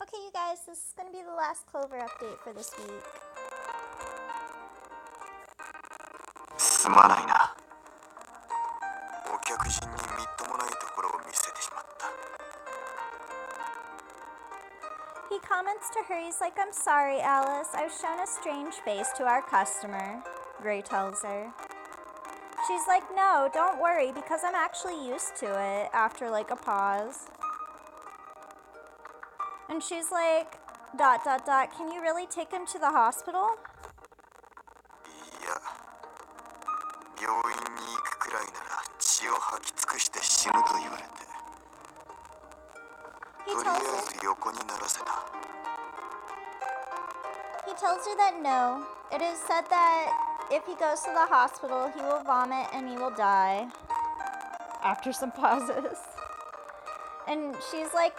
Okay, you guys, this is going to be the last Clover update for this week. すまないな。お客人にみっともないところを見せてしまった。 He comments to her, he's like, I'm sorry, Alice. I've shown a strange face to our customer. Gray tells her. She's like, no, don't worry, because I'm actually used to it, after like a pause. And she's like, ... can you really take him to the hospital? いや、病院に行くくらいなら血を吐き尽くして死ぬと言われて。とりあえず横にならせた。 He tells her that no. It is said that if he goes to the hospital, he will vomit and he will die. After some pauses. And she's like,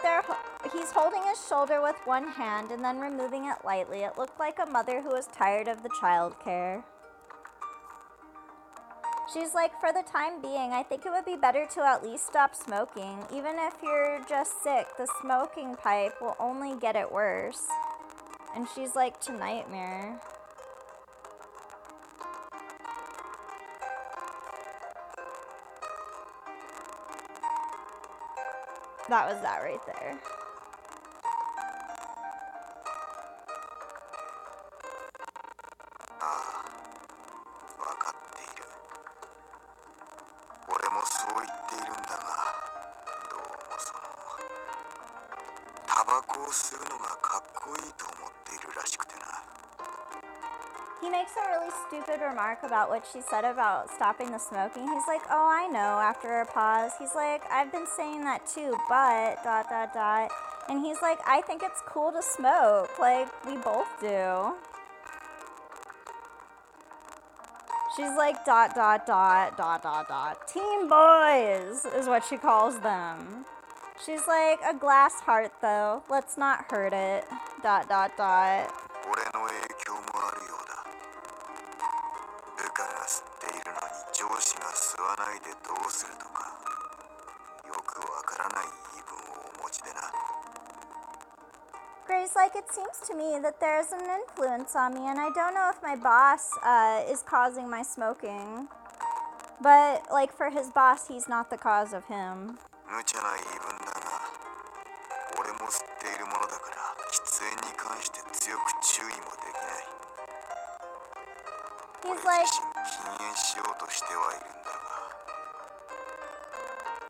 he's holding his shoulder with one hand and then removing it lightly. It looked like a mother who was tired of the childcare. She's like, for the time being, I think it would be better to at least stop smoking. Even if you're just sick, the smoking pipe will only get it worse. And she's like, to Nightmare. That was that right there. He makes a really stupid remark about what she said about stopping the smoking. He's like, oh, I know, after a pause. He's like, I've been saying that too, but ... And he's like, I think it's cool to smoke. Like, we both do. She's like, ... Teen boys is what she calls them. She's like, a glass heart, though. Let's not hurt it ... Gray's like, it seems to me that there's an influence on me, and I don't know if my boss is causing my smoking. But, like, for his boss, he's not the cause of him.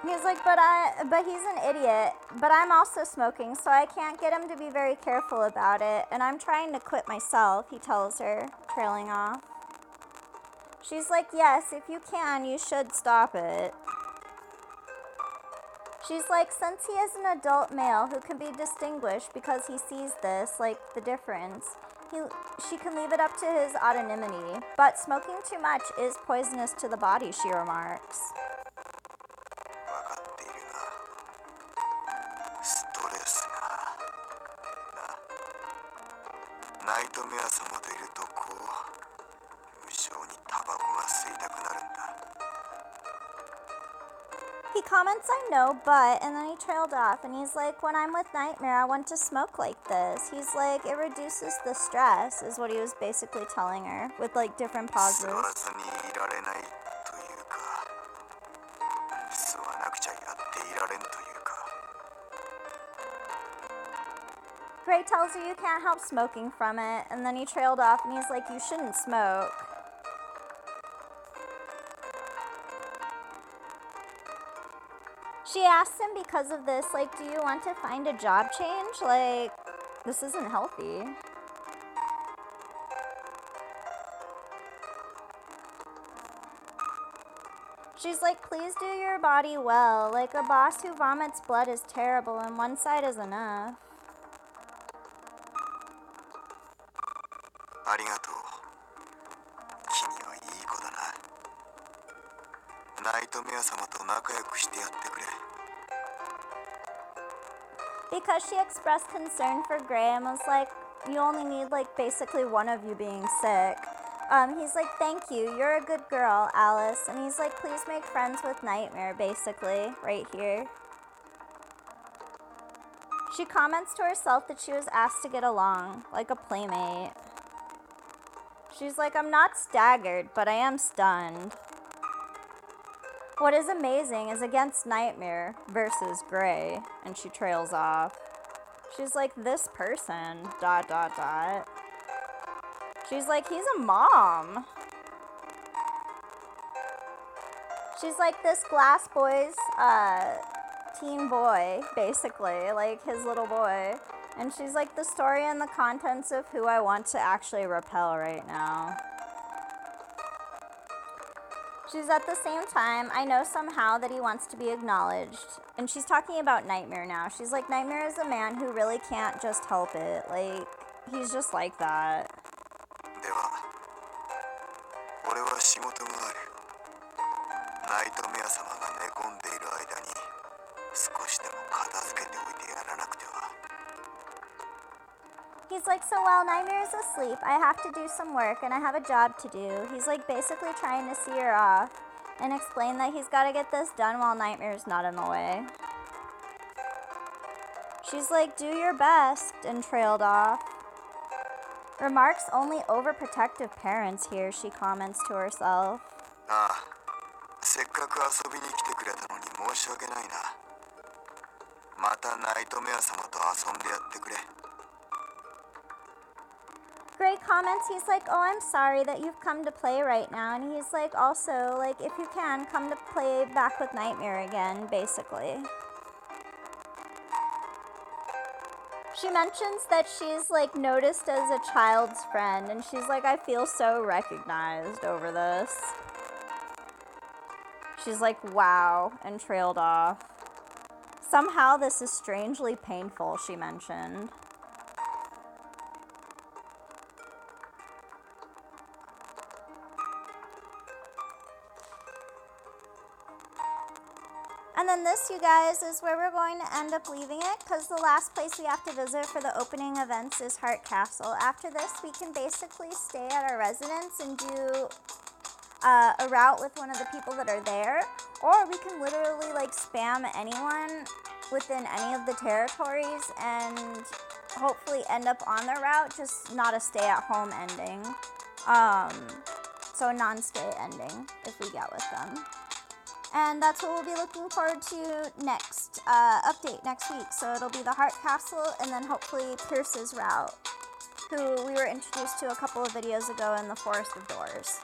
He's like, but he's an idiot. But I'm also smoking, so I can't get him to be very careful about it. And I'm trying to quit myself, he tells her, trailing off. She's like, yes, if you can, you should stop it. She's like, since he is an adult male who can be distinguished because he sees this, like, the difference, she can leave it up to his autonomy. But smoking too much is poisonous to the body, she remarks. He comments, I know, but, and then he trailed off, and he's like, when I'm with Nightmare, I want to smoke like this. He's like, it reduces the stress, is what he was basically telling her, with, like, different pauses. Gray tells her you can't help smoking from it, and then he trailed off, and he's like, you shouldn't smoke. She asks him because of this, like, do you want to find a job change? Like, this isn't healthy. She's like, please do your body well. Like, a boss who vomits blood is terrible, and one side is enough. Because she expressed concern for Gray and was like, you only need, like, basically one of you being sick. He's like, thank you, you're a good girl, Alice. And he's like, please make friends with Nightmare, basically, right here. She comments to herself that she was asked to get along, like a playmate. She's like, I'm not staggered, but I am stunned. What is amazing is against Nightmare versus Gray, and she trails off. She's like, this person, ... She's like, he's a mom. She's like, this glass boy's, teen boy, basically, like his little boy. And she's like, the story and the contents of who I want to actually repel right now. She's at the same time, I know somehow that he wants to be acknowledged. And she's talking about Nightmare now. She's like, Nightmare is a man who really can't just help it. Like, he's just like that. では、俺は仕事がある。ナイトメア様が寝込んでいる間に少しでも片付けておいてやらなくては。He's like, so while Nightmare is asleep, I have to do some work and I have a job to do. He's like basically trying to see her off and explain that he's got to get this done while Nightmare's not in the way. She's like, do your best, and trailed off. Remarks only overprotective parents here, she comments to herself. ああ、せっかく遊びに来てくれたのに申し訳ないな。またナイトメア様と遊んでやってくれ。Gray comments, he's like, oh, I'm sorry that you've come to play right now. And he's like, also, like, if you can, come to play back with Nightmare again, basically. She mentions that she's, like, noticed as a child's friend. And she's like, I feel so recognized over this. She's like, wow, and trailed off. Somehow this is strangely painful, she mentioned. And then this, you guys, is where we're going to end up leaving it, because the last place we have to visit for the opening events is Heart Castle. After this, we can basically stay at our residence and do a route with one of the people that are there, or we can literally, like, spam anyone within any of the territories and hopefully end up on their route, just not a stay-at-home ending. So a non-stay ending, if we get with them. And that's what we'll be looking forward to next update next week. So it'll be the Heart Castle and then hopefully Pierce's route, who we were introduced to a couple of videos ago in the Forest of Doors.